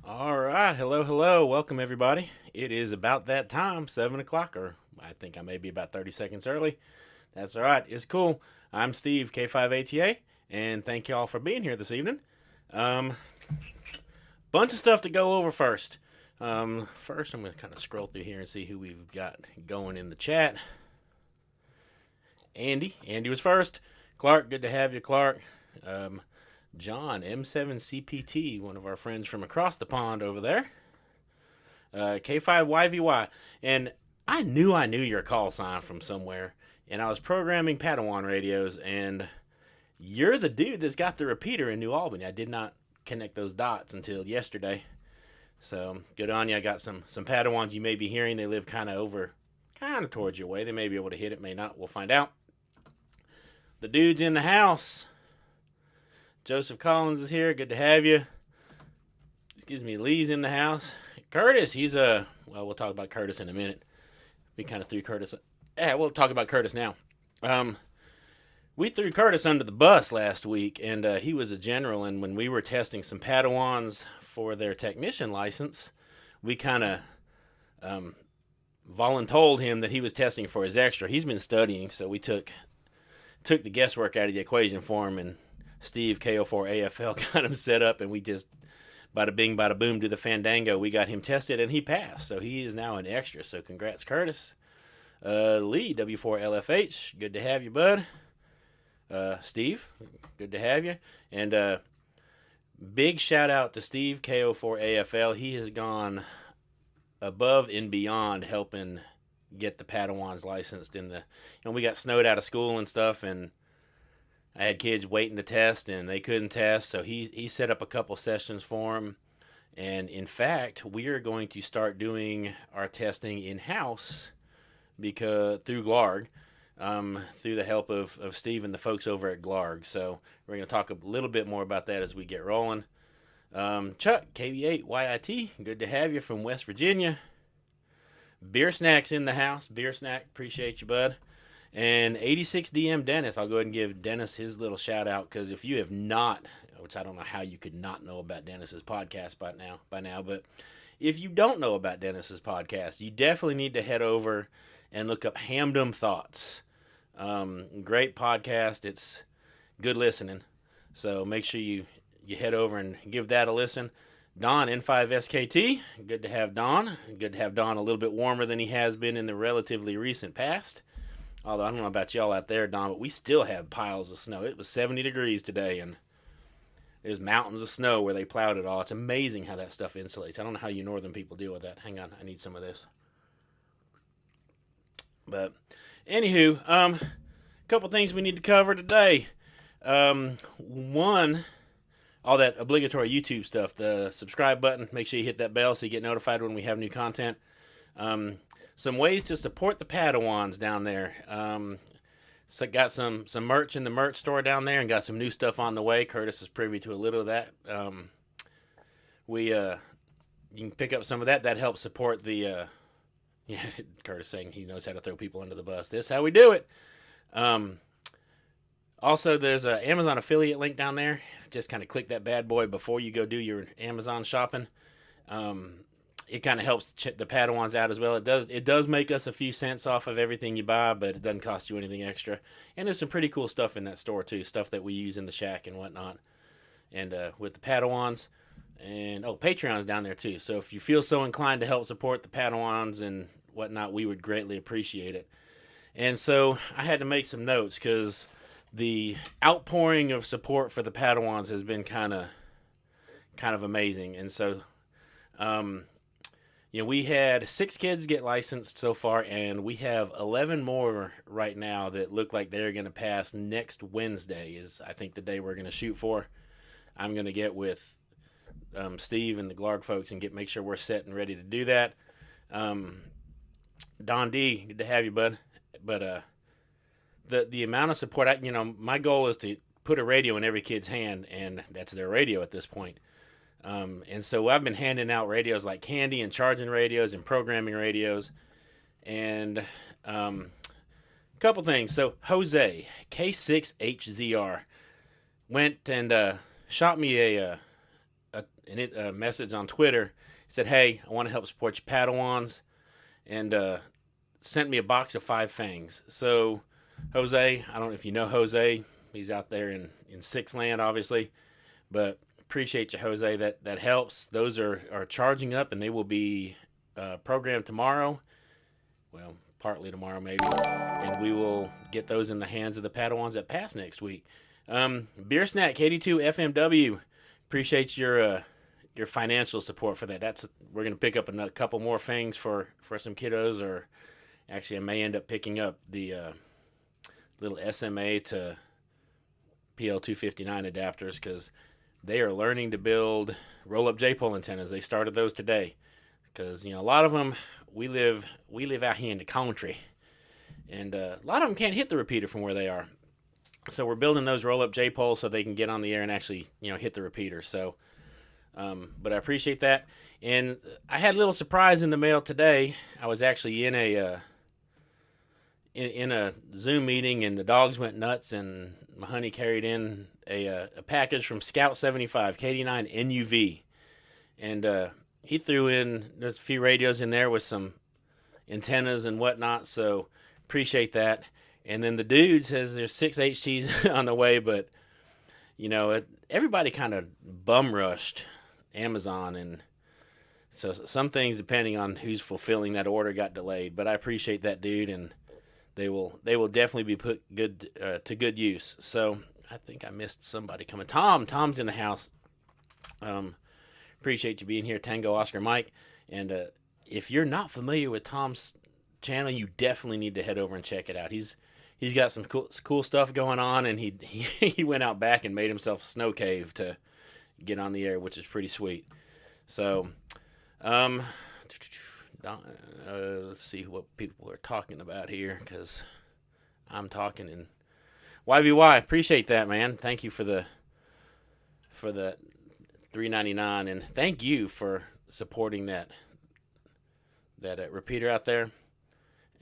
All right, hello. Welcome, everybody. It is about that time, 7 o'clock, or I think I may be about 30 seconds early. That's all right, it's cool. I'm Steve, K5ATA, and thank y'all for being here this evening. Um, Bunch of stuff to go over first. First, I'm going to kind of scroll through here and see who we've got going in the chat. Andy was first. Clark, good to have you, Clark. John, M7CPT, one of our friends from across the pond over there. K5YVY. And I knew your call sign from somewhere. And I was programming Padawan radios, and you're the dude that's got the repeater in New Albany. I did not connect those dots until yesterday. So good on you. I got some Padawans you may be hearing. They live kind of towards your way. They may be able to hit it, may not. We'll find out. The dude's in the house. Joseph Collins is here. Good to have you. Excuse me. Lee's in the house. Curtis, we'll talk about Curtis in a minute. We kind of threw Curtis. We'll talk about Curtis now. We threw Curtis under the bus last week, and he was a general. And when we were testing some Padawans for their technician license, we kind of voluntold him that he was testing for his extra. He's been studying, so we took the guesswork out of the equation for him, and Steve KO4AFL got him set up, and we just bada bing, bada boom, do the fandango. We got him tested, and he passed, so he is now an extra. So congrats, Curtis. Lee, W4LFH, good to have you, bud. Steve, good to have you. And big shout out to Steve KO4AFL. He has gone above and beyond helping get the Padawans licensed we got snowed out of school and stuff, and I had kids waiting to test, and they couldn't test, so he set up a couple sessions for them. And in fact, we are going to start doing our testing in-house through Glarg, through the help of Steve and the folks over at Glarg. So we're going to talk a little bit more about that as we get rolling. Chuck, KB8YIT, good to have you from West Virginia. Beer Snack's in the house. Beer Snack, appreciate you, bud. And 86DM Dennis, I'll go ahead and give Dennis his little shout out, because if you have not, which I don't know how you could not know about Dennis's podcast by now, but if you don't know about Dennis's podcast, you definitely need to head over and look up Hamdom Thoughts. Great podcast. It's good listening. So make sure you head over and give that a listen. Don, N5SKT, good to have Don. Good to have Don a little bit warmer than he has been in the relatively recent past. Although I don't know about y'all out there, Don, but we still have piles of snow. It was 70 degrees today, and there's mountains of snow where they plowed it all. It's amazing how that stuff insulates. I don't know how you northern people deal with that. Hang on, I need some of this. But anywho, a couple things we need to cover today. One, all that obligatory YouTube stuff, the subscribe button. Make sure you hit that bell so you get notified when we have new content. Some ways to support the Padawans down there. So got some merch in the merch store down there, and got some new stuff on the way. Curtis is privy to a little of that. You can pick up some of that. That helps support the. Curtis saying he knows how to throw people under the bus. This is how we do it. Also, there's an Amazon affiliate link down there. Just kind of click that bad boy before you go do your Amazon shopping. It kind of helps the Padawans out as well. It does make us a few cents off of everything you buy, but it doesn't cost you anything extra. And there's some pretty cool stuff in that store too, stuff that we use in the shack and whatnot. And with the Padawans, and Patreon's down there too. So if you feel so inclined to help support the Padawans and whatnot, we would greatly appreciate it. And so I had to make some notes, because the outpouring of support for the Padawans has been kind of amazing. And so we had 6 kids get licensed so far, and we have 11 more right now that look like they're going to pass next Wednesday is, I think, the day we're going to shoot for. I'm going to get with Steve and the Glarg folks and make sure we're set and ready to do that. Don D, good to have you, bud. But the amount of support, my goal is to put a radio in every kid's hand, and that's their radio at this point. And so I've been handing out radios like candy, and charging radios and programming radios. And a couple things. So Jose, K6HZR, went and shot me a message on Twitter. He said, "Hey, I want to help support your Padawans," and sent me a box of 5 fangs. So, Jose, I don't know if you know Jose. He's out there in Six Land, obviously, but appreciate you, Jose. That helps. Those are charging up, and they will be programmed tomorrow. Well, partly tomorrow maybe, and we will get those in the hands of the Padawans that pass next week. Beer Snack, KD2 FMW. Appreciate your financial support for that. We're gonna pick up a couple more things for some kiddos, or actually I may end up picking up the little SMA to PL259 adapters, because they are learning to build roll-up J-pole antennas. They started those today, because a lot of them, we live out here in the country, and a lot of them can't hit the repeater from where they are. So we're building those roll-up J-poles so they can get on the air and actually hit the repeater. So, but I appreciate that. And I had a little surprise in the mail today. I was actually in a Zoom meeting, and the dogs went nuts, and my honey carried in a package from Scout 75 KD9 NUV, and he threw in a few radios in there with some antennas and whatnot. So appreciate that. And then the dude says there's 6 HTs on the way, but everybody kind of bum rushed Amazon, and so some things, depending on who's fulfilling that order, got delayed. But I appreciate that dude, and they will definitely be put to good use. So I think I missed somebody coming. Tom's in the house. Appreciate you being here, Tango Oscar Mike. And if you're not familiar with Tom's channel, you definitely need to head over and check it out. He's got some cool stuff going on, and he went out back and made himself a snow cave to get on the air, which is pretty sweet. So, let's see what people are talking about here, because I'm talking in YVY. Appreciate that, man. Thank you for the $3.99, and thank you for supporting that repeater out there.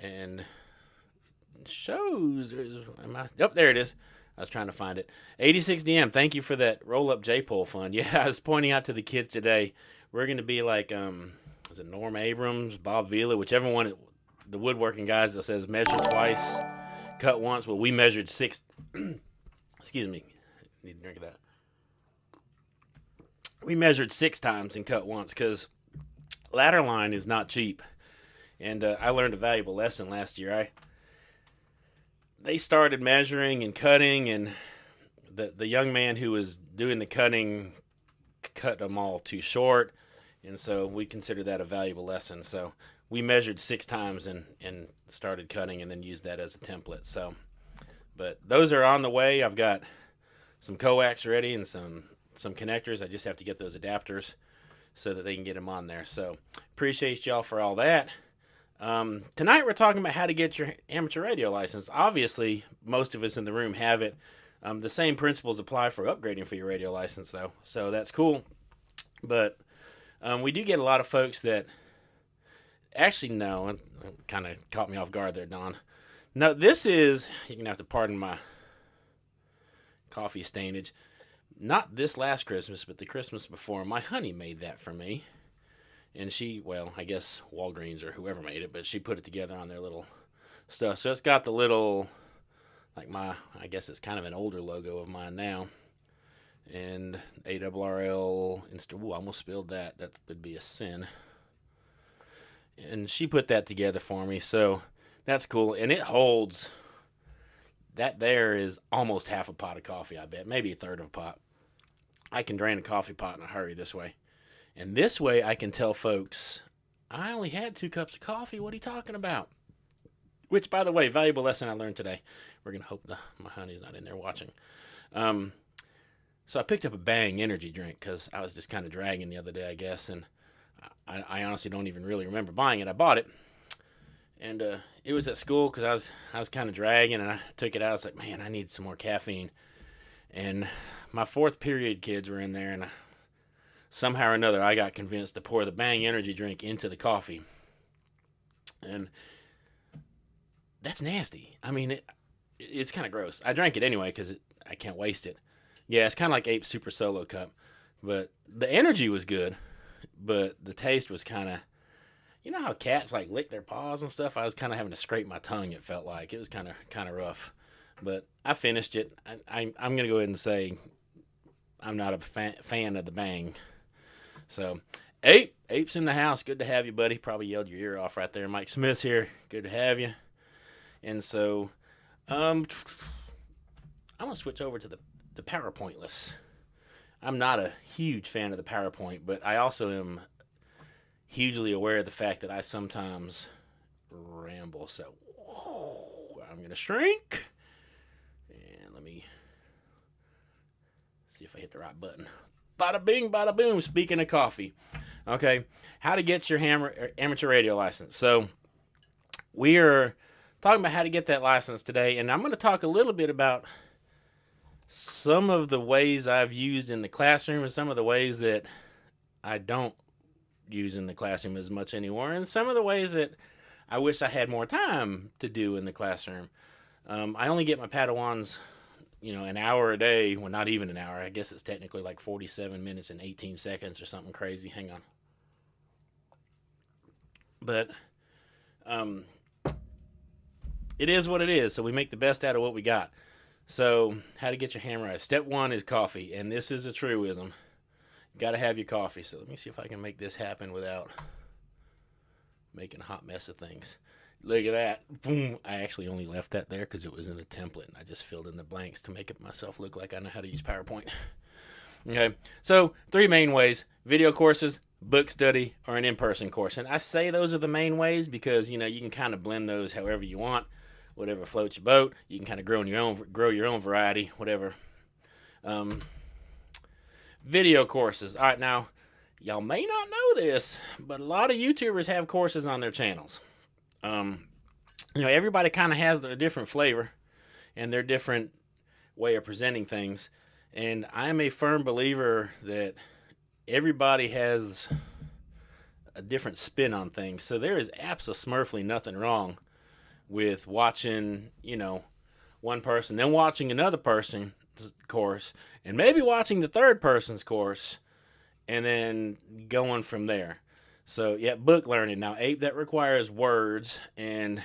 And shows, there it is. I was trying to find it. 86DM, thank you for that roll-up J-pole fund. Yeah, I was pointing out to the kids today, we're going to be like, is it Norm Abrams, Bob Vila, whichever one, the woodworking guys that says measure twice, cut once. Well, we measured 6, excuse me, I need a drink of that. We measured 6 times and cut once, because ladder line is not cheap. And I learned a valuable lesson last year. They started measuring and cutting, and the young man who was doing the cutting cut them all too short, and so we considered that a valuable lesson. So we measured 6 times and started cutting, and then used that as a template. So, but those are on the way. I've got some coax ready and some connectors. I just have to get those adapters so that they can get them on there. So appreciate y'all for all that. Tonight we're talking about how to get your amateur radio license. Obviously, most of us in the room have it. The same principles apply for upgrading for your radio license, though, so that's cool. But we do get a lot of folks that actually know, and kind of caught me off guard there, Don. No, this is, you're going to have to pardon my coffee stainage. Not this last Christmas, but the Christmas before. My honey made that for me. And I guess Walgreens or whoever made it, but she put it together on their little stuff. So it's got the little, I guess it's kind of an older logo of mine now. And ARRL, I almost spilled that. That would be a sin. And she put that together for me, so that's cool. And it holds, that there is almost half a pot of coffee, I bet. Maybe a third of a pot. I can drain a coffee pot in a hurry this way. And this way I can tell folks, I only had 2 cups of coffee. What are you talking about? Which, by the way, valuable lesson I learned today. We're going to hope my honey's not in there watching. So I picked up a Bang energy drink because I was just kind of dragging the other day, I guess. And I honestly don't even really remember buying it. I bought it. And it was at school because I was kind of dragging, and I took it out. I was like, man, I need some more caffeine. And my 4th period kids were in there, and somehow or another, I got convinced to pour the Bang energy drink into the coffee. And that's nasty. I mean, it's kind of gross. I drank it anyway because I can't waste it. Yeah, it's kind of like Ape's Super Solo Cup. But the energy was good, but the taste was kind of, you know how cats like lick their paws and stuff. I was kind of having to scrape my tongue. It felt like it was kind of rough, but I finished it. I'm gonna go ahead and say I'm not a fan of the bang. So, Ape's in the house. Good to have you, buddy. Probably yelled your ear off right there. Mike Smith's here. Good to have you. And so, I'm gonna switch over to the PowerPointless. I'm not a huge fan of the PowerPoint, but I also am hugely aware of the fact that I sometimes ramble. So I'm going to shrink. And let me see if I hit the right button. Bada bing, bada boom. Speaking of coffee. Okay. How to get your amateur radio license. So we are talking about how to get that license today. And I'm going to talk a little bit about some of the ways I've used in the classroom and some of the ways that I don't use in the classroom as much anymore, and some of the ways that I wish I had more time to do in the classroom. I only get my Padawans, an hour a day. Well, not even an hour. I guess it's technically like 47 minutes and 18 seconds or something crazy. Hang on. But it is what it is, so we make the best out of what we got. So, how to get your hammer right. Step one is coffee, and this is a truism. You got to have your coffee. So let me see if I can make this happen without making a hot mess of things. Look at that. Boom. I actually only left that there because it was in the template, and I just filled in the blanks to make it myself look like I know how to use PowerPoint. Okay, so 3 main ways: video courses, book study, or an in-person course. And I say those are the main ways because, you can kind of blend those however you want. Whatever floats your boat, you can kind of grow your own variety, whatever. Video courses. All right, now y'all may not know this, but a lot of YouTubers have courses on their channels. Everybody kind of has their different flavor and their different way of presenting things, and I'm a firm believer that everybody has a different spin on things. So there is absolutely nothing wrong with watching, one person, then watching another person's course, and maybe watching the third person's course, and then going from there. So, yeah, book learning. Now, Ape, that requires words, and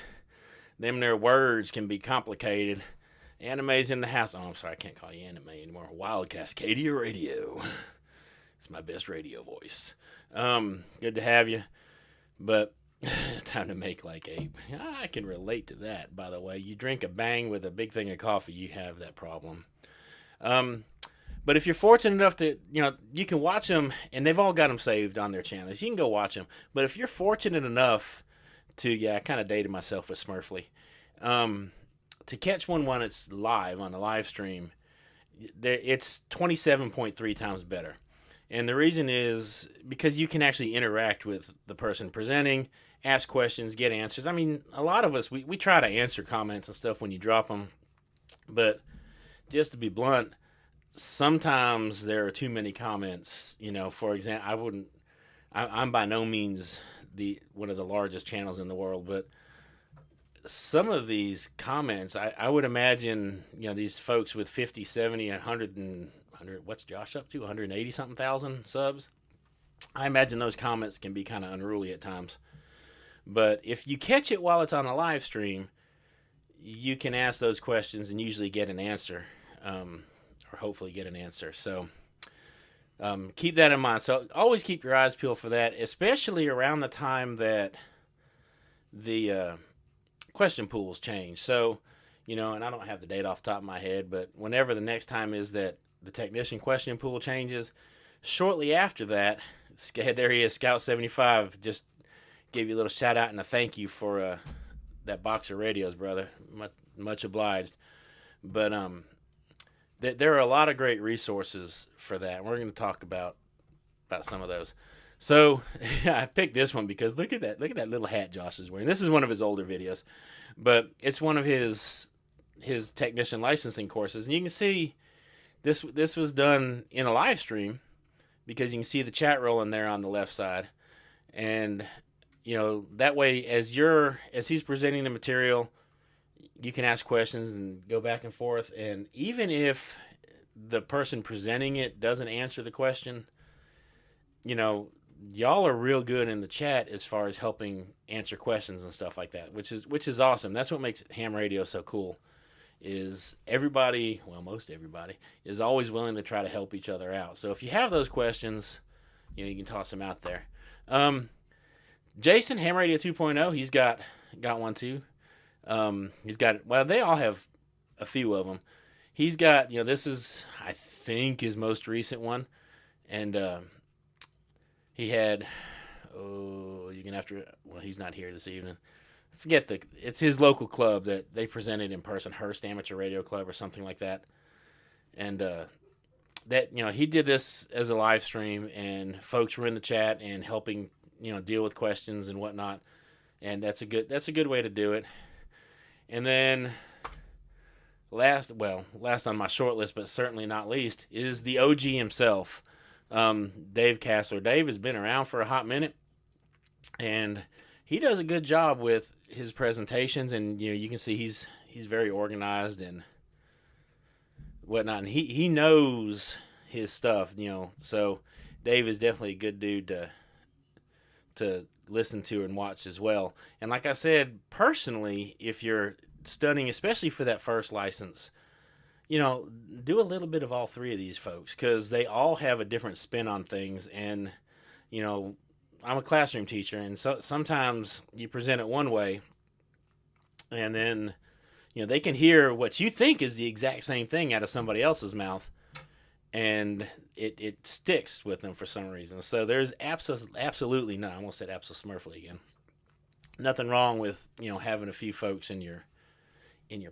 their words can be complicated. Anime's in the house. Oh, I'm sorry, I can't call you Anime anymore. Wild Cascadia Radio. It's my best radio voice. Good to have you. But time to make like Ape. I can relate to that, by the way. You drink a bang with a big thing of coffee, you have that problem. But if you're fortunate enough to, you can watch them, and they've all got them saved on their channels. You can go watch them. But if you're fortunate enough to, I kind of dated myself with Smurfly, to catch one when it's live on a live stream, it's 27.3 times better. And the reason is because you can actually interact with the person presenting, ask questions, get answers. I mean, a lot of us, we try to answer comments and stuff when you drop them. But just to be blunt, sometimes there are too many comments. For example, I'm by no means one of the largest channels in the world, but some of these comments, I would imagine, these folks with 50, 70, 100, what's Josh up to? 180 something thousand subs. I imagine those comments can be kind of unruly at times. But if you catch it while it's on a live stream, you can ask those questions and usually get an answer, or hopefully get an answer. So keep that in mind. So always keep your eyes peeled for that, especially around the time that the question pools change. So, and I don't have the date off the top of my head, but whenever the next time is that the technician question pool changes, shortly after that, there he is, Scout 75, just gave you a little shout out and a thank you for that box of radios, brother. Much obliged. But there are a lot of great resources for that. We're going to talk about some of those. So I picked this one because look at that little hat Josh is wearing. This is one of his older videos, but it's one of his technician licensing courses, and you can see this was done in a live stream because you can see the chat rolling there on the left side, and that way as he's presenting the material, you can ask questions and go back and forth. And even if the person presenting it doesn't answer the question, you know, y'all are real good in the chat as far as helping answer questions and stuff like that, which is awesome. That's what makes ham radio so cool. Is everybody, well, most everybody, is always willing to try to help each other out. So if you have those questions, you can toss them out there. Jason, Ham Radio 2.0, he's got one too. He's got, well, they all have a few of them. He's got, this is, I think, his most recent one. And he had, you're going to have to, well, he's not here this evening. It's his local club that they presented in person, Hearst Amateur Radio Club or something like that. And that, he did this as a live stream, and folks were in the chat and helping, deal with questions and whatnot. And that's a good way to do it. And then last on my short list, but certainly not least, is the OG himself, Dave Kassler. Dave has been around for a hot minute, and he does a good job with his presentations, and you can see he's very organized and whatnot, and he knows his stuff, so Dave is definitely a good dude to listen to and watch as well. And like I said, personally, if you're studying, especially for that first license, do a little bit of all three of these folks, because they all have a different spin on things. And I'm a classroom teacher, and so sometimes you present it one way, and then they can hear what you think is the exact same thing out of somebody else's mouth, and it sticks with them for some reason. So there's absolutely no, I almost said absolutely again, nothing wrong with having a few folks in your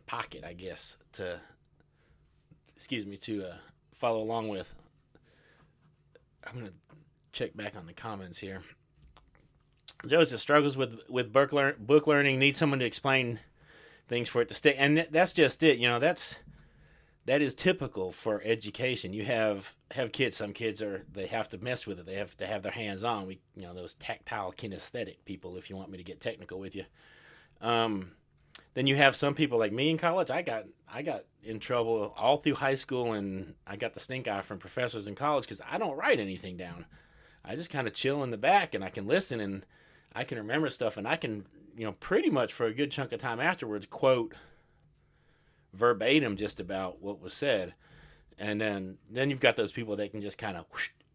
pocket, I guess, to follow along with. I'm gonna check back on the comments here. Joseph struggles with book learning, needs someone to explain things for it to stick, and that's just it. That is typical for education. You have kids. Some kids they have to mess with it. They have to have their hands on. Those tactile kinesthetic people, if you want me to get technical with you. Then you have some people like me in college. I got in trouble all through high school, and I got the stink eye from professors in college because I don't write anything down. I just kind of chill in the back, and I can listen, and I can remember stuff, and I can, pretty much for a good chunk of time afterwards quote verbatim just about what was said. And then you've got those people that can just kind of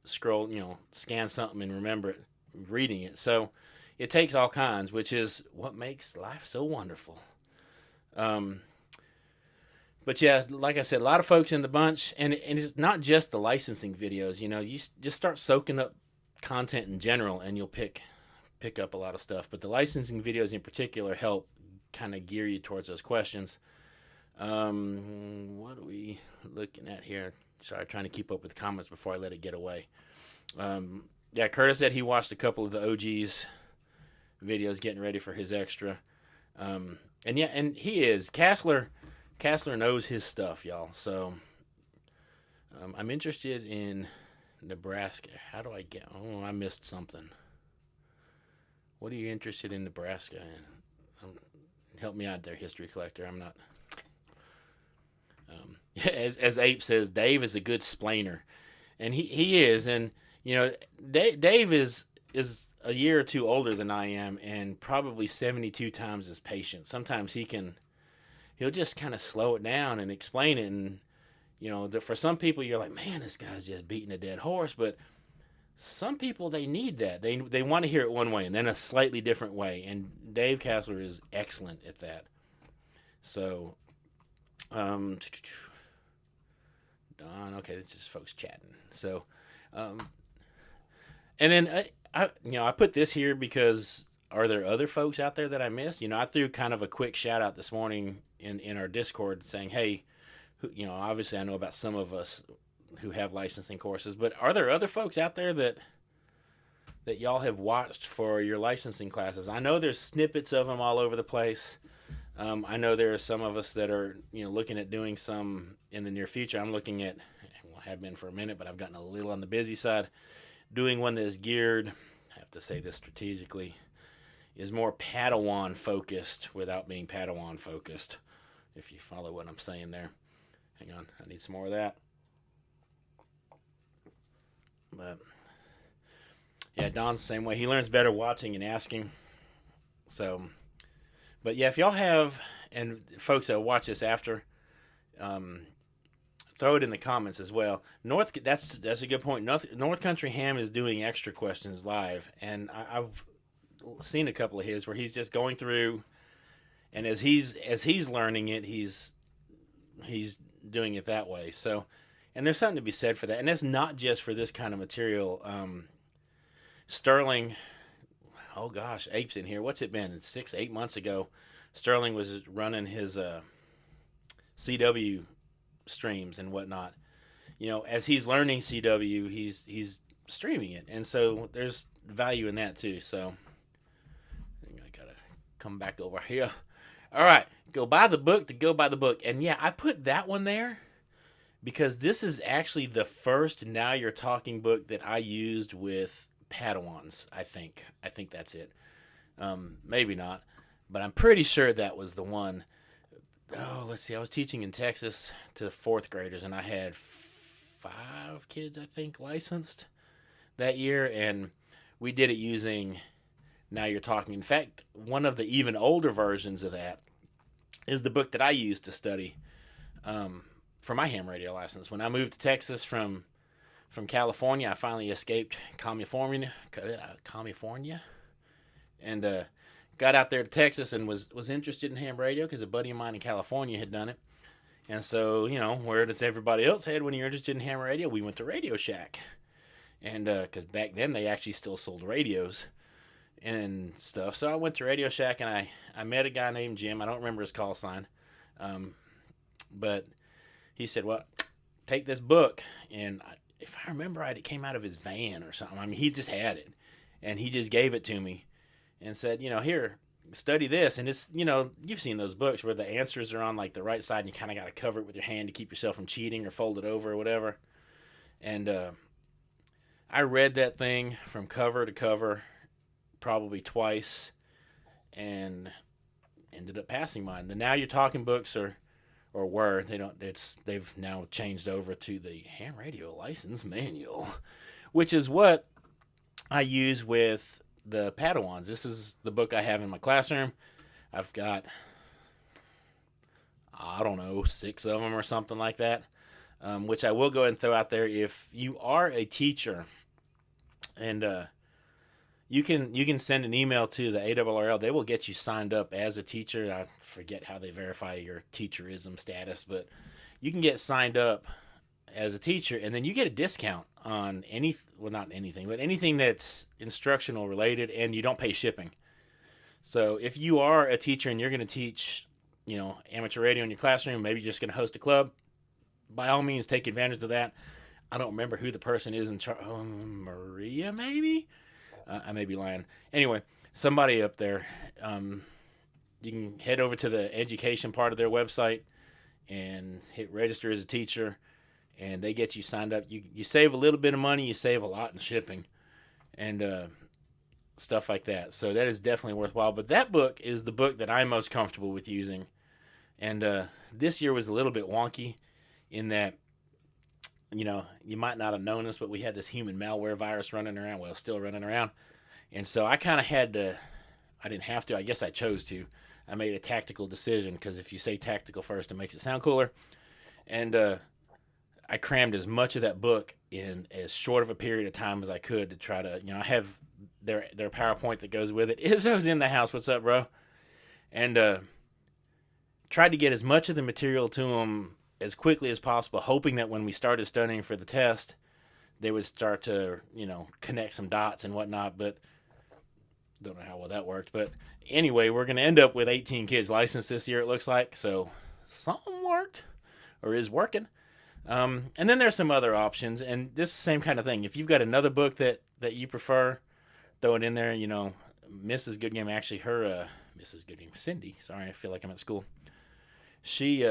scroll, scan something and remember it, reading it. So it takes all kinds, which is what makes life so wonderful. But yeah, like I said, a lot of folks in the bunch, and it's not just the licensing videos. You just start soaking up content in general, and you'll pick up a lot of stuff. But the licensing videos in particular help kind of gear you towards those questions. What are we looking at here? Sorry, trying to keep up with the comments before I let it get away. Yeah, Curtis said he watched a couple of the OG's videos getting ready for his extra. And he is. Kassler knows his stuff, y'all. So I'm interested in Nebraska. How do I get? Oh, I missed something. What are you interested in Nebraska in? Help me out there, history collector. I'm not. As Ape says, Dave is a good splainer, and he is. And Dave is a year or two older than I am, and probably 72 times as patient. Sometimes he'll just kind of slow it down and explain it. And for some people, you're like, man, this guy's just beating a dead horse. But some people, they need that. They want to hear it one way and then a slightly different way. And Dave Kassler is excellent at that. So, Don, okay, it's just folks chatting. So, and then I put this here because are there other folks out there that I missed? I threw kind of a quick shout out this morning in our Discord saying, hey, obviously I know about some of us who have licensing courses, but are there other folks out there that y'all have watched for your licensing classes? I know there's snippets of them all over the place. I know there are some of us that are, looking at doing some in the near future. I'm looking at, well, I have been for a minute, but I've gotten a little on the busy side, doing one that is geared, I have to say this strategically, is more Padawan focused without being Padawan focused, if you follow what I'm saying there. Hang on, I need some more of that. But yeah, Don's the same way. He learns better watching and asking. So, but yeah, if y'all have, and folks that watch this after, um, throw it in the comments as well. That's a good point. North Country Ham is doing extra questions live, and I've seen a couple of his where he's just going through, and as he's learning it, he's doing it that way. So, and there's something to be said for that, and that's not just for this kind of material. Sterling, oh gosh, Ape's in here. What's it been? 6-8 months ago, Sterling was running his CW streams and whatnot. As he's learning CW, he's streaming it, and so there's value in that too. So I gotta come back over here. All right, go buy the book to go buy the book, and yeah, I put that one there because this is actually the first Now You're Talking book that I used with Padawans. I think that's it. Maybe not, but I'm pretty sure that was the one. Oh, let's see. I was teaching in Texas to fourth graders, and I had 5 kids, I think, licensed that year, and we did it using Now You're Talking. In fact, one of the even older versions of that is the book that I used to study for my ham radio license. When I moved to Texas from California, I finally escaped California, and got out there to Texas and was interested in ham radio because a buddy of mine in California had done it. And so, where does everybody else head when you're interested in ham radio? We went to Radio Shack. And because back then they actually still sold radios and stuff. So I went to Radio Shack and I met a guy named Jim. I don't remember his call sign. But he said, well, take this book. And if I remember right, it came out of his van or something. I mean, he just had it. And he just gave it to me and said, here, study this. And it's, you've seen those books where the answers are on like the right side and you kind of got to cover it with your hand to keep yourself from cheating or fold it over or whatever. And I read that thing from cover to cover probably twice and ended up passing mine. The Now You're Talking books they've now changed over to the Ham Radio License Manual, which is what I use with the Padawans. This is the book I have in my classroom. I've got, I don't know, 6 of them or something like that, which I will go ahead and throw out there. If you are a teacher and you can send an email to the ARRL, they will get you signed up as a teacher. I forget how they verify your teacherism status, but you can get signed up as a teacher, and then you get a discount on not anything, but anything that's instructional related, and you don't pay shipping. So if you are a teacher and you're going to teach, amateur radio in your classroom, maybe you're just going to host a club, by all means, take advantage of that. I don't remember who the person is in charge. Maria, maybe? I may be lying. Anyway, somebody up there, you can head over to the education part of their website and hit register as a teacher, and they get you signed up. You save a little bit of money, you save a lot in shipping and stuff like that. So that is definitely worthwhile. But that book is the book that I'm most comfortable with using. And this year was a little bit wonky in that, you might not have known this, but we had this human malware virus running around, still running around. And so I kind of I didn't have to, I guess I chose to. I made a tactical decision because if you say tactical first, it makes it sound cooler. And I crammed as much of that book in as short of a period of time as I could to try to, I have their PowerPoint that goes with it. Izzo's in the house. What's up, bro? And tried to get as much of the material to them as quickly as possible, hoping that when we started studying for the test, they would start to, connect some dots and whatnot, but don't know how well that worked. But anyway, we're going to end up with 18 kids licensed this year, it looks like, so something worked, or is working. And then there's some other options, and this is the same kind of thing. If you've got another book that you prefer, throw it in there. Mrs. Good Game, actually, Mrs. Good Game, Cindy, sorry, I feel like I'm at school. She,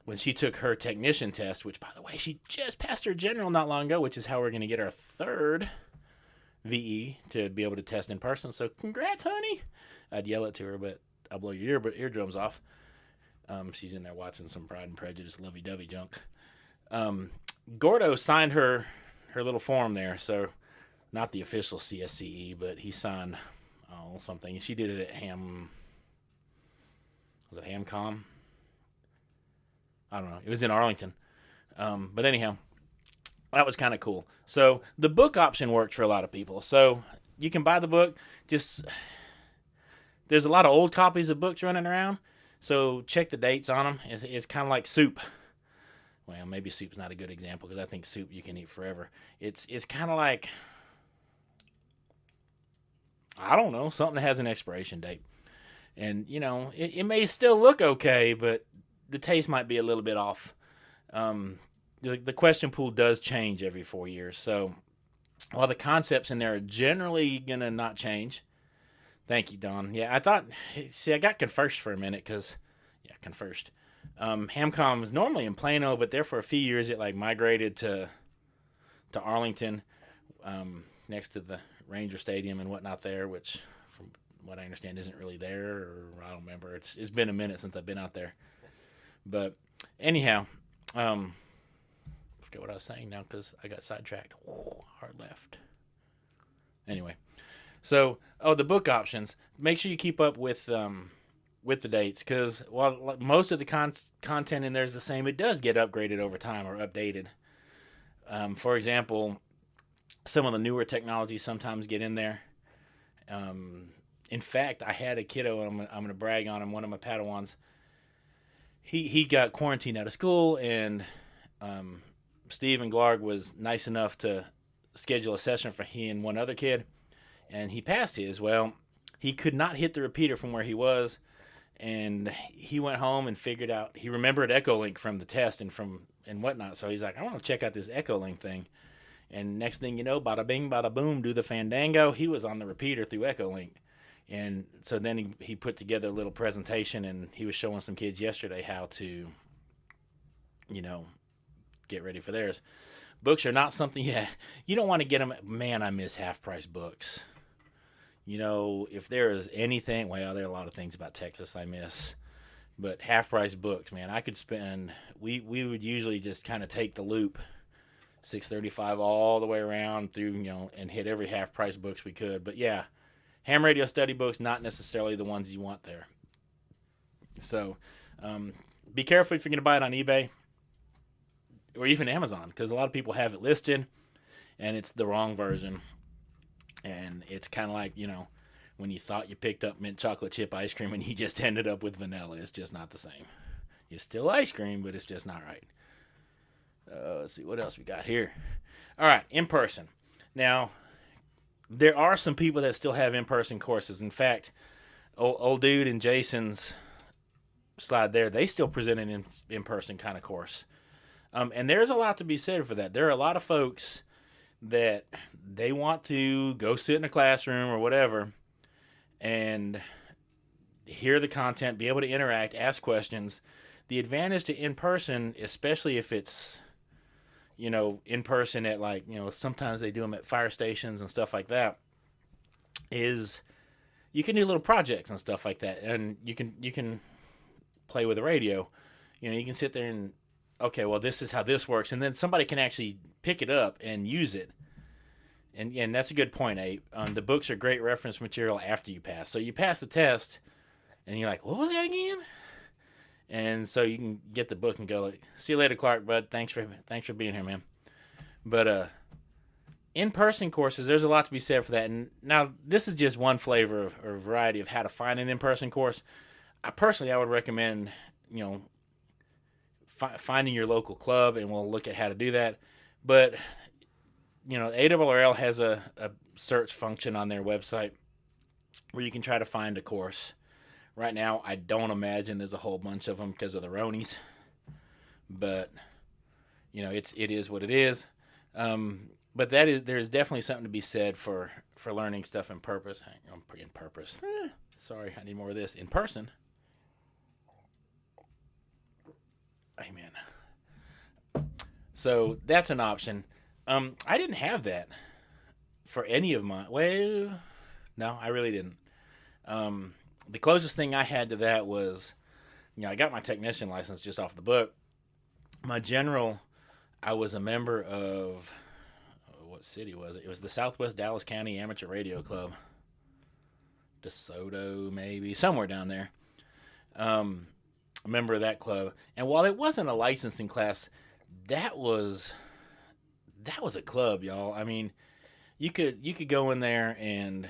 when she took her technician test, which, by the way, she just passed her general not long ago, which is how we're going to get our 3rd VE to be able to test in person. So congrats, honey. I'd yell it to her, but I'll blow your eardrums off. She's in there watching some Pride and Prejudice lovey-dovey junk. Gordo signed her her little form there. So not the official CSCE, but he signed something. She did it at was it Hamcom? I don't know. It was in Arlington. But anyhow, that was kind of cool. So the book option worked for a lot of people. So you can buy the book. Just there's a lot of old copies of books running around. So check the dates on them. It's kind of like soup. Well, maybe soup's not a good example because I think soup you can eat forever. It's kind of like, I don't know, something that has an expiration date. And, it may still look okay, but the taste might be a little bit off. The question pool does change every 4 years. So while the concepts in there are generally going to not change. Thank you, Don. Yeah, I got conversed for a minute because, conversed. Hamcom is normally in Plano, but there for a few years it migrated to Arlington, next to the Ranger Stadium and whatnot there, which from what I understand isn't really there, or I don't remember. It's been a minute since I've been out there. But anyhow, I forget what I was saying now because I got sidetracked. Hard left. Anyway, so the book options. Make sure you keep up with the dates, because while most of the content in there is the same, it does get upgraded over time or updated. For example, some of the newer technologies sometimes get in there. In fact, I had a kiddo, and I'm going to brag on him, one of my Padawans. He got quarantined out of school, and Steve and Glarg was nice enough to schedule a session for he and one other kid, and he passed his. Well, he could not hit the repeater from where he was, and he went home and figured out, he remembered Echolink from the test and whatnot, so he's like, I want to check out this Echolink thing. And next thing you know, bada bing, bada boom, do the fandango. He was on the repeater through Echolink. And so then he put together a little presentation, and he was showing some kids yesterday how to, get ready for theirs. Books are not something, you don't want to get them. Man, I miss half-price books. If there is anything, well, there are a lot of things about Texas I miss. But half-price books, man, I could spend, we would usually just kind of take the loop, 635 all the way around through, and hit every half-price books we could. But yeah, ham radio study books, not necessarily the ones you want there. So be careful if you're going to buy it on eBay or even Amazon, because a lot of people have it listed and it's the wrong version. And it's kind of like, when you thought you picked up mint chocolate chip ice cream and you just ended up with vanilla. It's just not the same. It's still ice cream, but it's just not right. Let's see what else we got here. All right, InPerson. Now, there are some people that still have InPerson courses. In fact, old dude and Jason's slide there, they still present an in-person kind of course. And there's a lot to be said for that. There are a lot of folks that they want to go sit in a classroom or whatever and hear the content, be able to interact, ask questions. The advantage to in-person, especially if it's, in person at sometimes they do them at fire stations and stuff like that, is you can do little projects and stuff like that. And you can play with the radio. You can sit there and, okay, well, this is how this works. And then somebody can actually pick it up and use it. And that's a good point, Abe. The books are great reference material after you pass. So you pass the test, and you're like, what was that again? And so you can get the book and go, see you later, Clark, bud. Thanks for being here, man. But in-person courses, there's a lot to be said for that. And now this is just one flavor or variety of how to find an in-person course. I would recommend, finding your local club, and we'll look at how to do that. But ARRL has a search function on their website where you can try to find a course. Right now, I don't imagine there's a whole bunch of them because of the Ronies. But, it is what it is. But there's definitely something to be said for learning stuff in purpose. In purpose. Sorry, I need more of this. In person. Amen. So that's an option. I didn't have that for any of my. Well, no, I really didn't. The closest thing I had to that was, I got my technician license just off the book. My general, I was a member of, what city was it? It was the Southwest Dallas County Amateur Radio Club. DeSoto, maybe. Somewhere down there. A member of that club. And while it wasn't a licensing class, that was a club, y'all. I mean, you could go in there and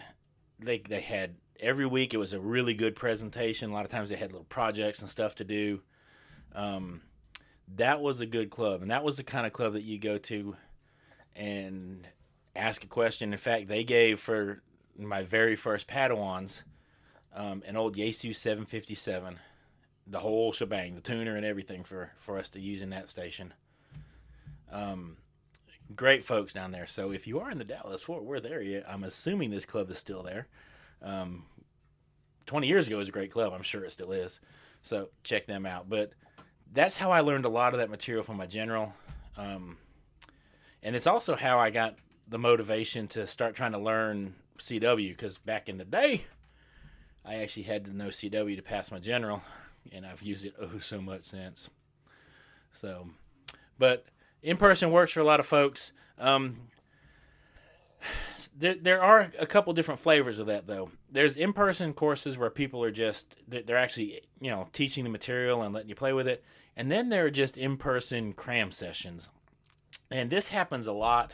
they had every week it was a really good presentation. A lot of times they had little projects and stuff to do. That was a good club, and that was the kind of club that you go to and ask a question. In fact, they gave for my very first Padawans an old Yaesu 757, the whole shebang, the tuner and everything for us to use in that station. Great folks down there. So if you are in the Dallas-Fort Worth area, I'm assuming this club is still there. 20 years ago it was a great club. I'm sure it still is. So check them out. But that's how I learned a lot of that material from my general. And it's also how I got the motivation to start trying to learn CW, because back in the day, I actually had to know CW to pass my general, and I've used it so much since. So, but in-person works for a lot of folks. There are a couple different flavors of that, though. There's in-person courses where people are they're actually, teaching the material and letting you play with it. And then there are just in-person cram sessions. And this happens a lot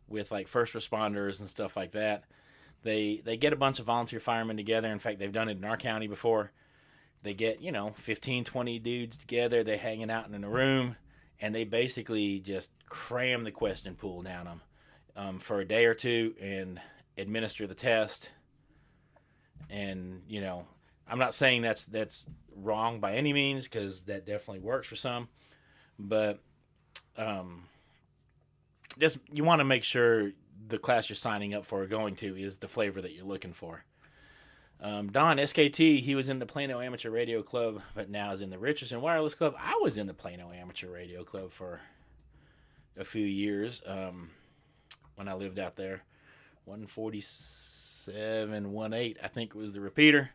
with like first responders and stuff like that. They get a bunch of volunteer firemen together. In fact, they've done it in our county before. They get, 15, 20 dudes together. They're hanging out in a room, and they basically just cram the question pool down them for a day or two and administer the test. And, I'm not saying that's wrong by any means, because that definitely works for some. But just you want to make sure the class you're signing up for or going to is the flavor that you're looking for. Don, SKT, he was in the Plano Amateur Radio Club, but now is in the Richardson Wireless Club. I was in the Plano Amateur Radio Club for a few years when I lived out there. 147.18, I think, was the repeater.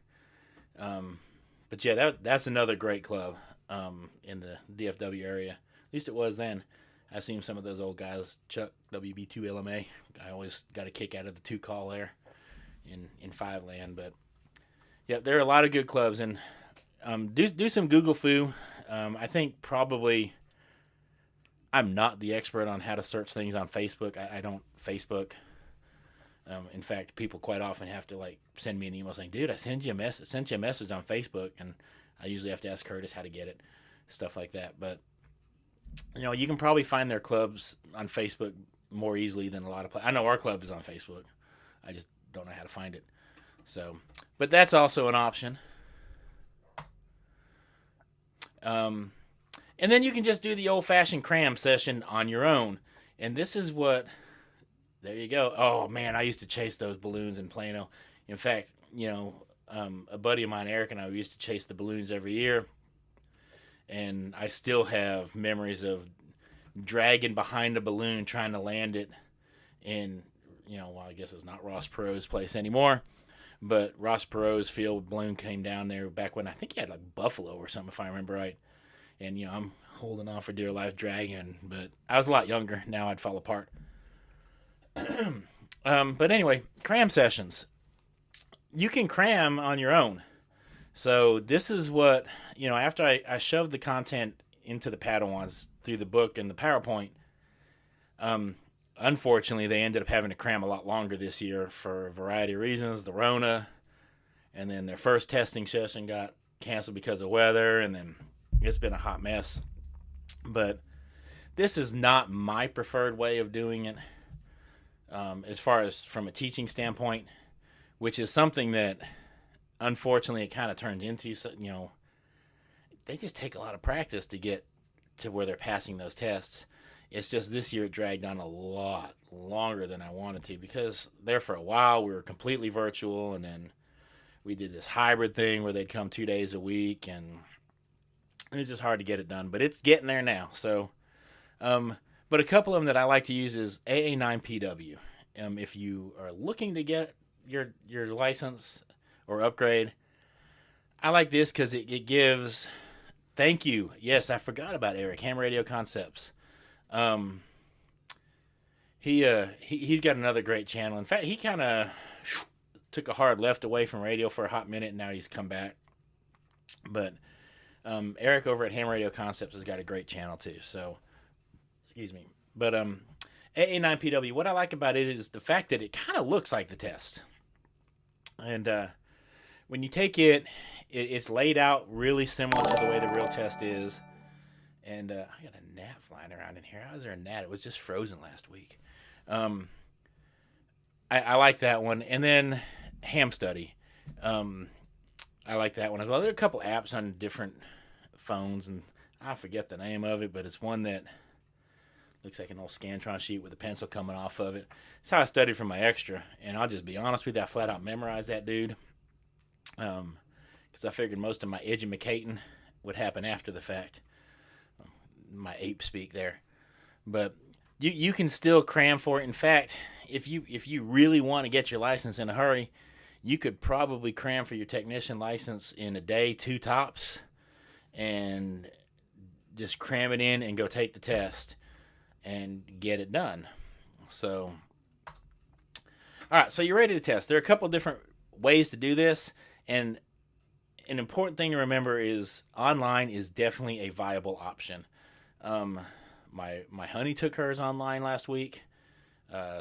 But yeah, that's another great club in the DFW area. At least it was then. I've seen some of those old guys, Chuck, WB2LMA. I always got a kick out of the 2 call there in 5 land. But yeah, there are a lot of good clubs. And do some Google foo. I think probably I'm not the expert on how to search things on Facebook. I don't Facebook. In fact, people quite often have to send me an email saying, "Dude, I sent you a message on Facebook," and I usually have to ask Curtis how to get it, stuff like that. But you can probably find their clubs on Facebook more easily than a lot of I know our club is on Facebook. I just don't know how to find it. So, but that's also an option. And then you can just do the old-fashioned cram session on your own. And this is what. There you go. Oh, man, I used to chase those balloons in Plano. In fact, a buddy of mine, Eric, and I used to chase the balloons every year. And I still have memories of dragging behind a balloon trying to land it in, I guess it's not Ross Perot's place anymore. But Ross Perot's field balloon came down there back when I think he had Buffalo or something, if I remember right. And, I'm holding on for dear life dragging. But I was a lot younger. Now I'd fall apart. But anyway, cram sessions. You can cram on your own. So this is what, after I shoved the content into the Padawans through the book and the PowerPoint, unfortunately they ended up having to cram a lot longer this year for a variety of reasons. The Rona, and then their first testing session got canceled because of weather, and then it's been a hot mess. But this is not my preferred way of doing it. As far as from a teaching standpoint, which is something that unfortunately it kind of turns into, they just take a lot of practice to get to where they're passing those tests. It's just this year it dragged on a lot longer than I wanted to, because there for a while we were completely virtual, and then we did this hybrid thing where they'd come 2 days a week, and it was just hard to get it done, but it's getting there now. So, but a couple of them that I like to use is AA9PW. If you are looking to get your license or upgrade, I like this because it gives. Thank you. Yes, I forgot about Eric. Ham Radio Concepts. He's got another great channel. In fact, he kind of took a hard left away from radio for a hot minute, and now he's come back. But Eric over at Ham Radio Concepts has got a great channel too. So, excuse me. But AA9PW, what I like about it is the fact that it kind of looks like the test. And when you take it, it's laid out really similar to the way the real test is. And I got a gnat flying around in here. How is there a gnat? It was just frozen last week. I like that one. And then Ham Study. I like that one as well. There are a couple apps on different phones, and I forget the name of it, but it's one that looks like an old Scantron sheet with a pencil coming off of it. It's how I studied for my extra, and I'll just be honest with you, I flat out memorized that dude. Because I figured most of my edumacating would happen after the fact. My ape speak there. But you can still cram for it. In fact, if you really want to get your license in a hurry, you could probably cram for your technician license in a day, 2 tops, and just cram it in and go take the test and get it done. So, all right, so you're ready to test. There are a couple different ways to do this, and an important thing to remember is online is definitely a viable option. My honey took hers online last week.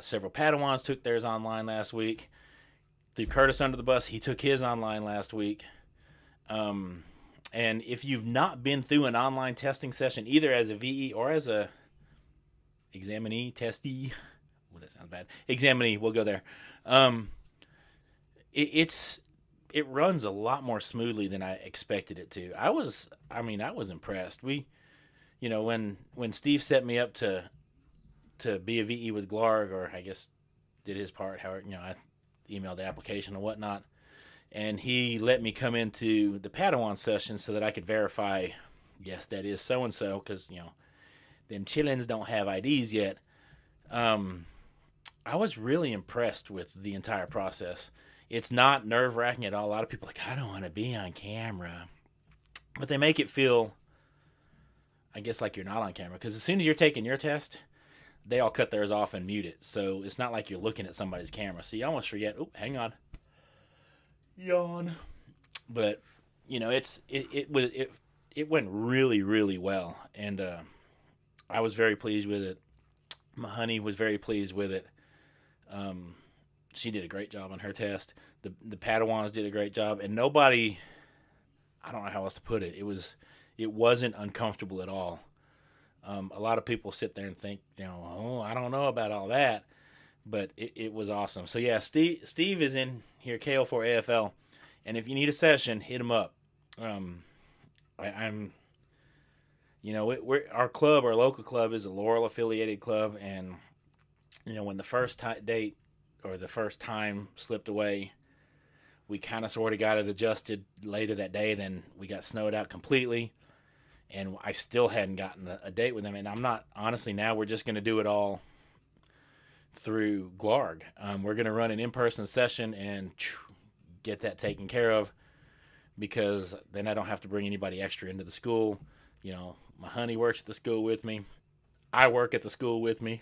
Several Padawans took theirs online last week. Threw Curtis under the bus. He took his online last week. And if you've not been through an online testing session, either as a VE or as a examinee, testee, well, that sounds bad. Examinee, we'll go there. It runs a lot more smoothly than I expected it to. I was impressed. When Steve set me up to be a VE with Glarg, or I guess did his part, I emailed the application and whatnot, and he let me come into the Padawan session so that I could verify, yes, that is so-and-so, because, them chillins don't have IDs yet. I was really impressed with the entire process. It's not nerve-wracking at all. A lot of people are like, I don't want to be on camera. But they make it feel, I guess, like you're not on camera. Because as soon as you're taking your test, they all cut theirs off and mute it. So it's not like you're looking at somebody's camera. So you almost forget, oh, hang on. Yawn. But, it went really, really well. And I was very pleased with it. My honey was very pleased with it. She did a great job on her test. The Padawans did a great job, and nobody, I don't know how else to put it. It wasn't uncomfortable at all. A lot of people sit there and think, I don't know about all that, but it was awesome. So yeah, Steve is in here, KO4AFL, and if you need a session, hit him up. Our local club is a Laurel affiliated club, and when the first date or the first time slipped away, we kind of sort of got it adjusted later that day. Then we got snowed out completely, and I still hadn't gotten a date with them. And I'm not, honestly, now we're just going to do it all through Glarg. We're going to run an in-person session and get that taken care of, because then I don't have to bring anybody extra into the school. My honey works at the school with me. I work at the school with me.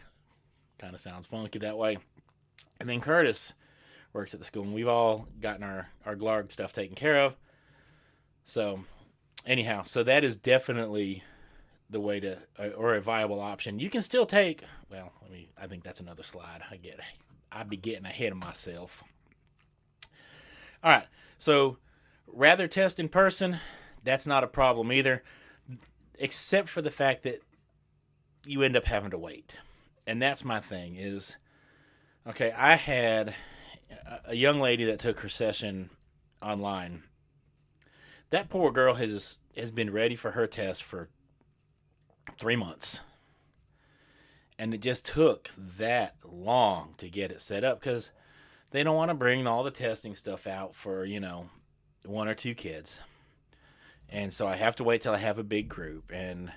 Kind of sounds funky that way. And then Curtis works at the school, and we've all gotten our Glarg stuff taken care of. So, anyhow, so that is definitely the way to, or a viable option. You can still take, I think that's another slide. I'd be getting ahead of myself. All right, so rather test in person, that's not a problem either, except for the fact that you end up having to wait. And that's my thing is, okay, I had a young lady that took her session online. That poor girl has been ready for her test for 3 months. And it just took that long to get it set up, because they don't want to bring all the testing stuff out for, 1 or 2 kids. And so I have to wait till I have a big group, and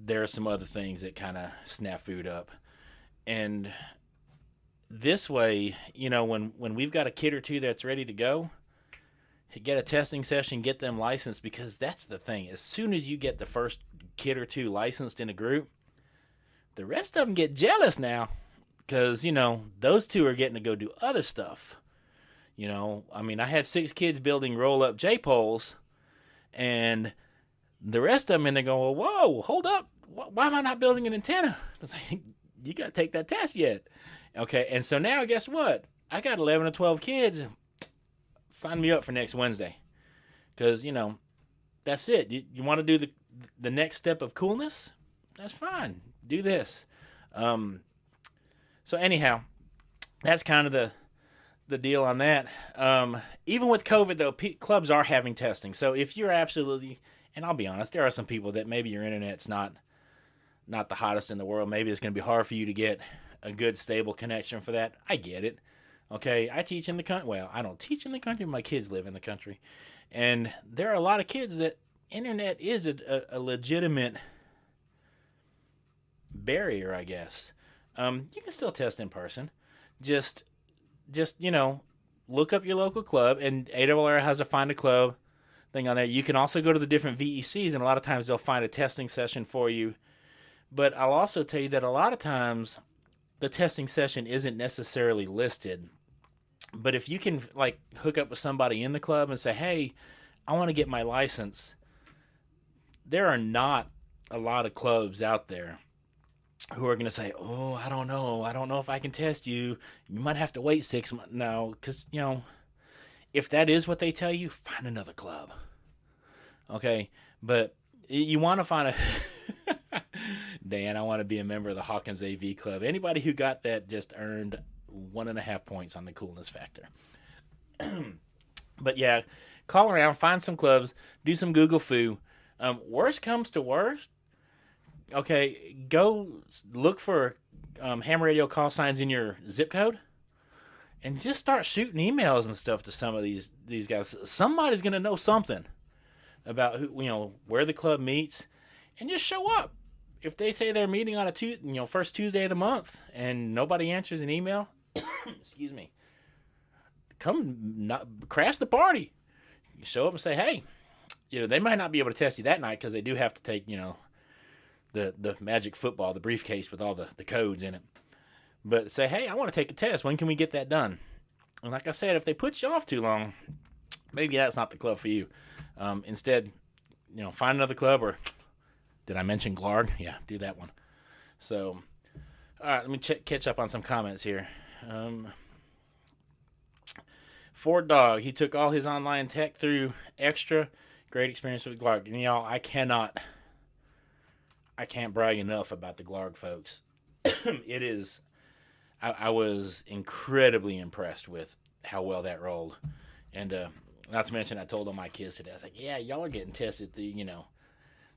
there are some other things that kind of snafu'd up. And this way, when we've got a kid or 2 that's ready to go, get a testing session, get them licensed, because that's the thing. As soon as you get the first kid or 2 licensed in a group, The rest of them get jealous now because, those two are getting to go do other stuff. I mean, I had 6 kids building roll-up J-poles, and the rest of them in there going, whoa, hold up. Why am I not building an antenna? It's like, you got to take that test yet. Okay, and so now guess what? I got 11 or 12 kids. Sign me up for next Wednesday. Because, that's it. You want to do the next step of coolness? That's fine. Do this. So anyhow, that's kind of the deal on that. Even with COVID, though, clubs are having testing. So if you're absolutely, and I'll be honest, there are some people that maybe your internet's not the hottest in the world. Maybe it's going to be hard for you to get a good, stable connection for that. I get it. Okay, I teach in the country. Well, I don't teach in the country. My kids live in the country. And there are a lot of kids that internet is a legitimate barrier, I guess. You can still test in person. Just look up your local club, and ARRL has a find a club thing on there. You can also go to the different VECs, and a lot of times they'll find a testing session for you. But I'll also tell you that a lot of times the testing session isn't necessarily listed. But if you can hook up with somebody in the club and say, hey, I want to get my license, there are not a lot of clubs out there who are going to say, oh, I don't know if I can test you. You might have to wait 6 months. No, because, if that is what they tell you, find another club. Okay, but you want to find a... Dan, I want to be a member of the Hawkins AV Club. Anybody who got that just earned 1.5 points on the coolness factor. But yeah, call around, find some clubs, do some Google foo. Worst comes to worst, okay, go look for ham radio call signs in your zip code and just start shooting emails and stuff to some of these guys. Somebody's going to know something about where the club meets, and just show up. If they say they're meeting on a first Tuesday of the month and nobody answers an email, excuse me, crash the party. You show up and say, hey, they might not be able to test you that night because they do have to take, the magic football, the briefcase with all the codes in it. But say, hey, I want to take a test. When can we get that done? And like I said, if they put you off too long, maybe that's not the club for you. Instead, find another club. Or did I mention Glarg? Yeah, do that one. So, all right, let me catch up on some comments here. Ford Dog, he took all his online tech through Extra. Great experience with Glarg. And y'all, I can't brag enough about the Glarg folks. It is, I was incredibly impressed with how well that rolled. And not to mention, I told all my kids today, I was like, yeah, y'all are getting tested through,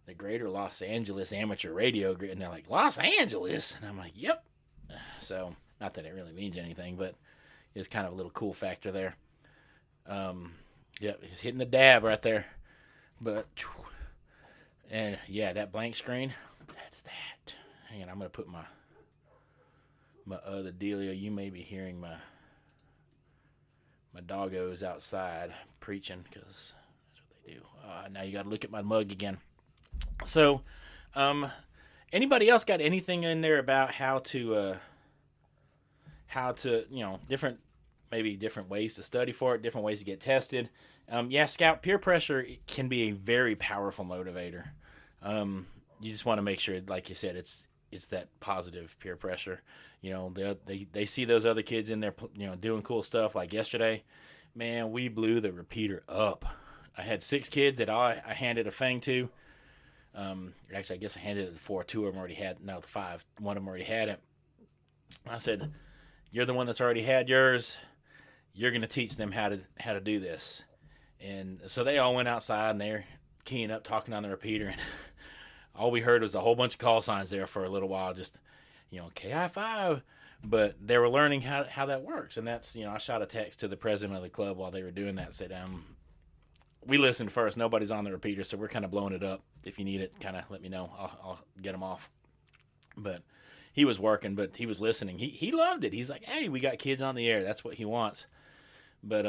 the Greater Los Angeles Amateur Radio Grid. And they're like, Los Angeles? And I'm like, yep. So, not that it really means anything, but it's kind of a little cool factor there. Yep, he's hitting the dab right there. But, and yeah, that blank screen, that's that. Hang on, I'm going to put my other dealio. You may be hearing my doggos outside preaching, because that's what they do. Now you got to look at my mug again. So, anybody else got anything in there about how to different ways to study for it, different ways to get tested? Scout, peer pressure can be a very powerful motivator. You just want to make sure, like you said, it's that positive peer pressure. They see those other kids in there, doing cool stuff. Like yesterday, man, we blew the repeater up. I had 6 kids that I handed a Fang to. Actually, I guess I handed it to 4. 2 of them already had, no, 5. One of them already had it. I said, you're the one that's already had yours. You're going to teach them how to do this. And so they all went outside and they're keying up, talking on the repeater. And all we heard was a whole bunch of call signs there for a little while, just, KI5. But they were learning how that works. And that's, I shot a text to the president of the club while they were doing that. Said, we listened first. Nobody's on the repeater, so we're kind of blowing it up. If you need it, kind of let me know. I'll get them off. But he was working, but he was listening. He loved it. He's like, hey, we got kids on the air. That's what he wants. But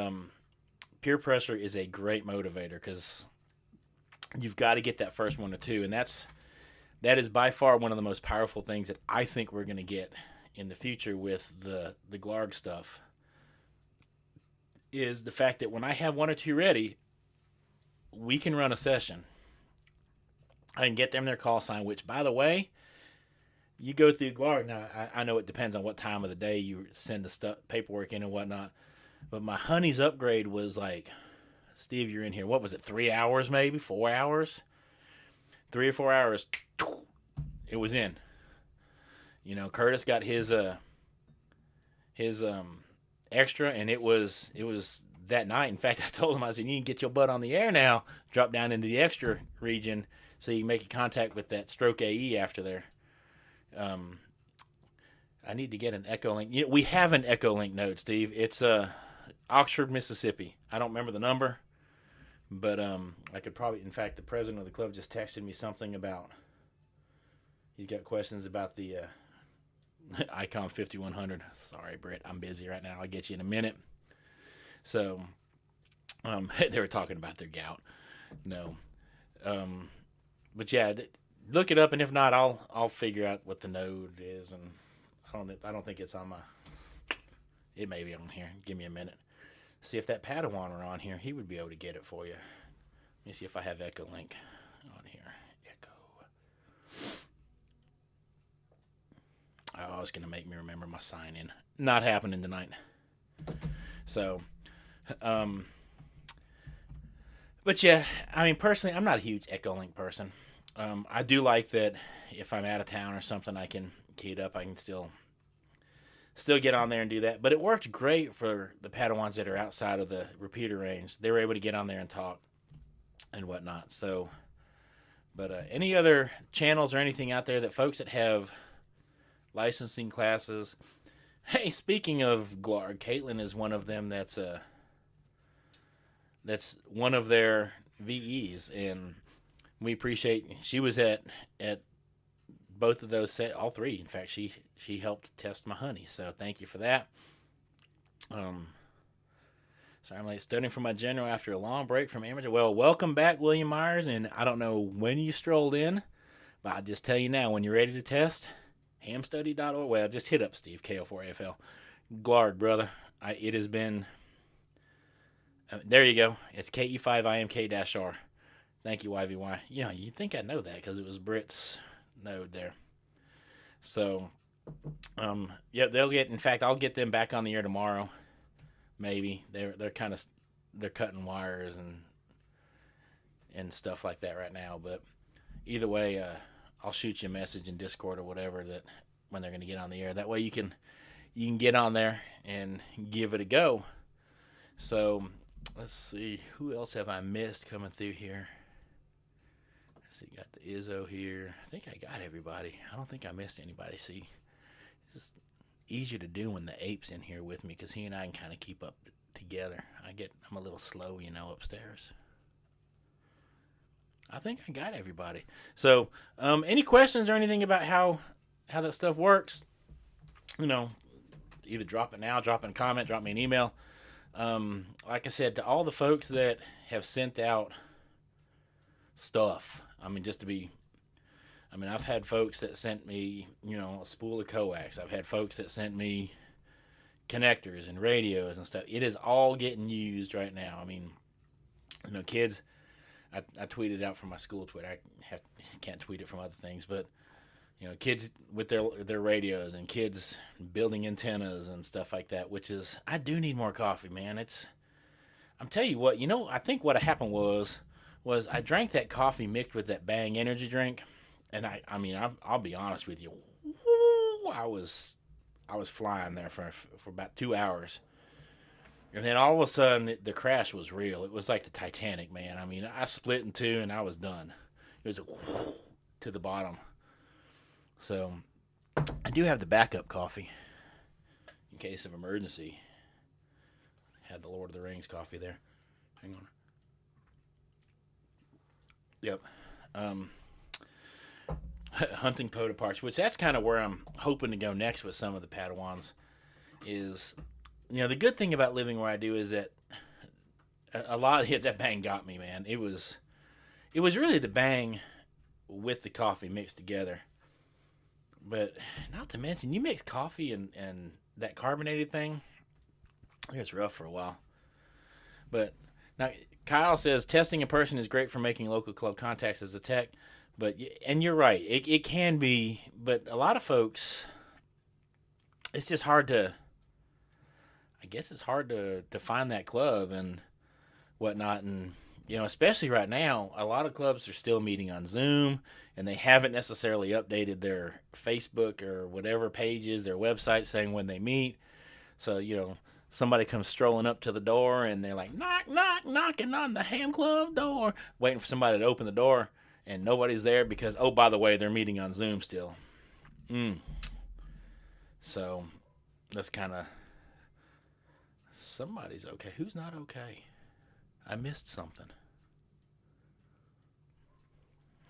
peer pressure is a great motivator, because you've got to get that first 1 or 2. And that's that is by far one of the most powerful things that I think we're going to get in the future with the Glarg stuff, is the fact that when I have one or two ready, we can run a session. I can get them their call sign, which, by the way, you go through Glarg. Now, I know it depends on what time of the day you send the stuff, paperwork in and whatnot, but my honey's upgrade was like, Steve, you're in here. What was it, 3 hours maybe? 4 hours? 3 or 4 hours. It was in. You know, Curtis got his extra, and it was that night. In fact, I told him, I said, you can get your butt on the air now. Drop down into the extra region so you can make a contact with that stroke AE after there. I need to get an Echolink. You know, we have an Echolink node, Steve. It's Oxford, Mississippi. I don't remember the number, but I could probably. In fact, the president of the club just texted me something about. He's got questions about the Icon 5100. Sorry, Britt, I'm busy right now. I'll get you in a minute. So, they were talking about their gout. No, but yeah, look it up, and if not, I'll figure out what the node is, and I don't think it's on my. It may be on here. Give me a minute. See if that Padawan were on here, he would be able to get it for you. Let me see if I have Echolink on here. Oh, it's gonna make me remember my sign in. Not happening tonight. So, but yeah, I mean, personally, I'm not a huge Echolink person. I do like that if I'm out of town or something, I can key it up. I can still get on there and do that. But it worked great for the Padawans that are outside of the repeater range. They were able to get on there and talk and whatnot. So, but any other channels or anything out there that folks that have licensing classes. Hey, speaking of Glarg, Caitlin is one of them. That's one of their VEs, and we appreciate. She was at both of those all three. In fact, she helped test my honey, so thank you for that. Sorry, I'm late studying for my general after a long break from amateur. Well, welcome back, William Myers, and I don't know when you strolled in, but I'll just tell you now, when you're ready to test, hamstudy.org. Well, just hit up Steve, KO4AFL. Glarg, brother. It has been... there you go. It's KE5IMK-R. Thank you, YVY. Yeah, you'd think I'd know that because it was Britt's node there. So, yeah, they'll get... In fact, I'll get them back on the air tomorrow. Maybe. They're cutting wires and stuff like that right now. But either way, I'll shoot you a message in Discord or whatever that when they're going to get on the air. That way you can get on there and give it a go. So let's see, who else have I missed coming through here? Let's see, got the Izzo here. I think I got everybody. I don't think I missed anybody. See, it's easier to do when the ape's in here with me because he and I can kind of keep up together. I'm a little slow, upstairs. I think I got everybody. So, any questions or anything about how that stuff works? Either drop it now, drop in a comment, drop me an email. Like I said, to all the folks that have sent out stuff, I've had folks that sent me, a spool of coax. I've had folks that sent me connectors and radios and stuff. It is all getting used right now. Kids... I tweeted out from my school Twitter. I can't tweet it from other things, but kids with their radios and kids building antennas and stuff like that. Which is, I do need more coffee, man. I'm telling you what. I think what happened was I drank that coffee mixed with that Bang energy drink, and I'll be honest with you, I was flying there for about 2 hours. And then all of a sudden, the crash was real. It was like the Titanic, man. I split in two and I was done. It was to the bottom. So, I do have the backup coffee in case of emergency. Had the Lord of the Rings coffee there. Hang on. Yep. Hunting Poda parts, which that's kind of where I'm hoping to go next with some of the Padawans is... the good thing about living where I do is that a lot of that Bang got me, man. It was really the Bang with the coffee mixed together. But not to mention, you mix coffee and that carbonated thing, it's rough for a while. But now, Kyle says testing in person is great for making local club contacts as a tech. And you're right, it can be, but a lot of folks, it's just hard to, I guess it's hard to find that club and whatnot. And, especially right now, a lot of clubs are still meeting on Zoom, and they haven't necessarily updated their Facebook or whatever pages, their website saying when they meet. So, somebody comes strolling up to the door and they're like, knock, knock, knocking on the ham club door, waiting for somebody to open the door, and nobody's there because, oh, by the way, they're meeting on Zoom still. So that's kind of, somebody's okay. Who's not okay? I missed something.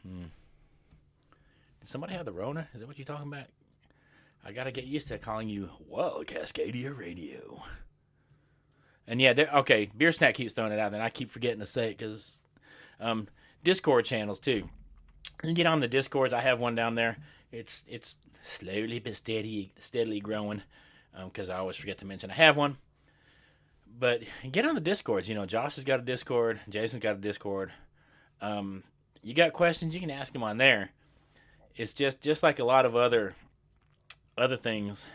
Did somebody have the Rona? Is that what you're talking about? I got to get used to calling you Wild Cascadia Radio. And yeah, okay, Beer Snack keeps throwing it out, and I keep forgetting to say it because Discord channels too. You get on the Discords. I have one down there. It's slowly but steadily growing because I always forget to mention I have one. But get on the Discords. Josh has got a Discord. Jason's got a Discord. You got questions, you can ask them on there. It's just like a lot of other things.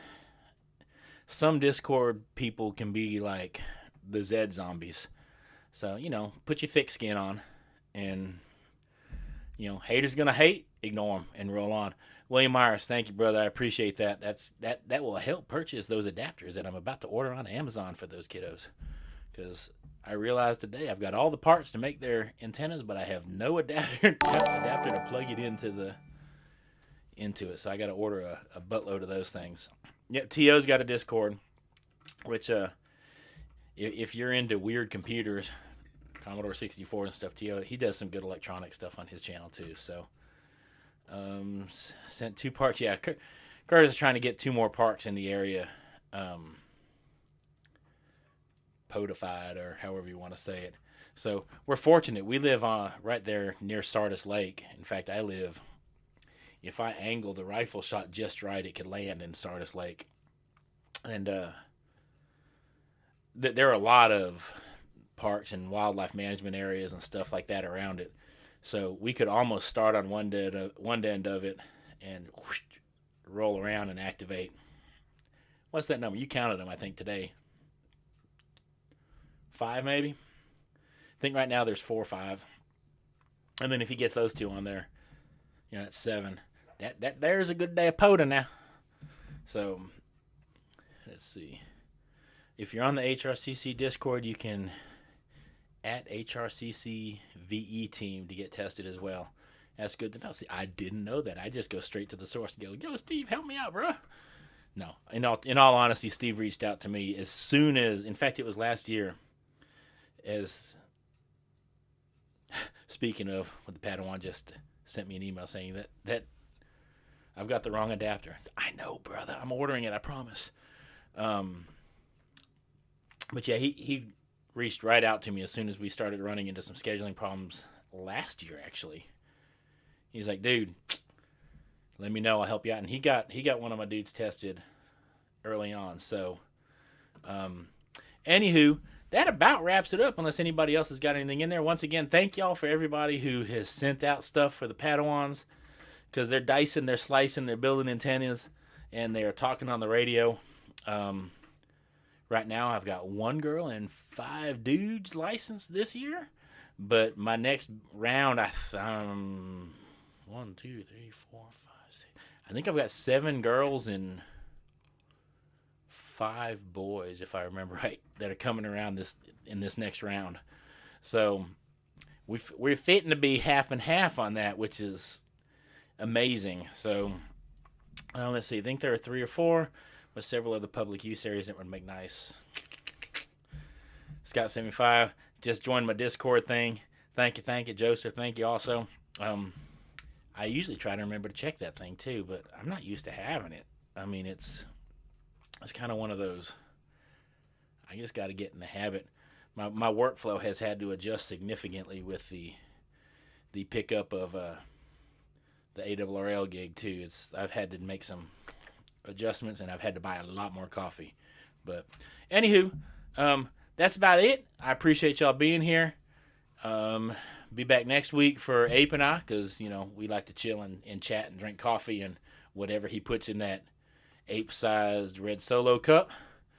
Some Discord people can be like the Zed zombies. So, put your thick skin on, and, haters gonna hate, ignore them, and roll on. William Myers, thank you, brother. I appreciate that. That will help purchase those adapters that I'm about to order on Amazon for those kiddos. Because I realized today I've got all the parts to make their antennas, but I have no adapter to plug it into it. So I got to order a buttload of those things. Yeah, T.O.'s got a Discord, which if you're into weird computers, Commodore 64 and stuff, T.O., he does some good electronic stuff on his channel too. So sent 2 parks. Yeah, Curtis is trying to get 2 more parks in the area, codified, or however you want to say it. So we're fortunate. We live right there near Sardis Lake. In fact, if I angle the rifle shot just right, it could land in Sardis Lake. And there are a lot of parks and wildlife management areas and stuff like that around it. So we could almost start on one end of it and whoosh, roll around and activate. What's that number? You counted them, I think, today. 5, maybe? I think right now there's 4 or 5. And then if he gets those 2 on there, that's 7. There's a good day of POTA now. So, let's see. If you're on the HRCC Discord, you can at HRCC VE team to get tested as well. That's good to know. See, I didn't know that. I just go straight to the source and go, yo, Steve, help me out, bro. No, in all honesty, Steve reached out to me as soon as, in fact, it was last year. Speaking of, the Padawan just sent me an email saying that I've got the wrong adapter. I know, brother. I'm ordering it. I promise. But yeah, he reached right out to me as soon as we started running into some scheduling problems last year, actually. He's like, dude, let me know. I'll help you out. And he got one of my dudes tested early on. So, anywho, that about wraps it up unless anybody else has got anything in there. Once again, thank y'all for everybody who has sent out stuff for the Padawans, because they're dicing, they're slicing, they're building antennas, and they are talking on the radio. Right now, I've got 1 girl and 5 dudes licensed this year. But my next round, 1, 2, 3, 4, 5, 6. I think I've got 7 girls and 5 boys, if I remember right, that are coming around in this next round. So we're fitting to be half and half on that, which is amazing. So let's see. I think there are 3 or 4. With several other public use areas that would make nice. Scott75 just joined my Discord thing. Thank you, Joseph. Thank you also. I usually try to remember to check that thing too, but I'm not used to having it. I mean, it's kind of one of those. I just got to get in the habit. My workflow has had to adjust significantly with the pickup of the ARRL gig too. I've had to make some adjustments, and I've had to buy a lot more coffee. But anywho, that's about it. I appreciate y'all being here. Be back next week for Ape and I, because we like to chill and chat and drink coffee and whatever he puts in that ape-sized red Solo cup.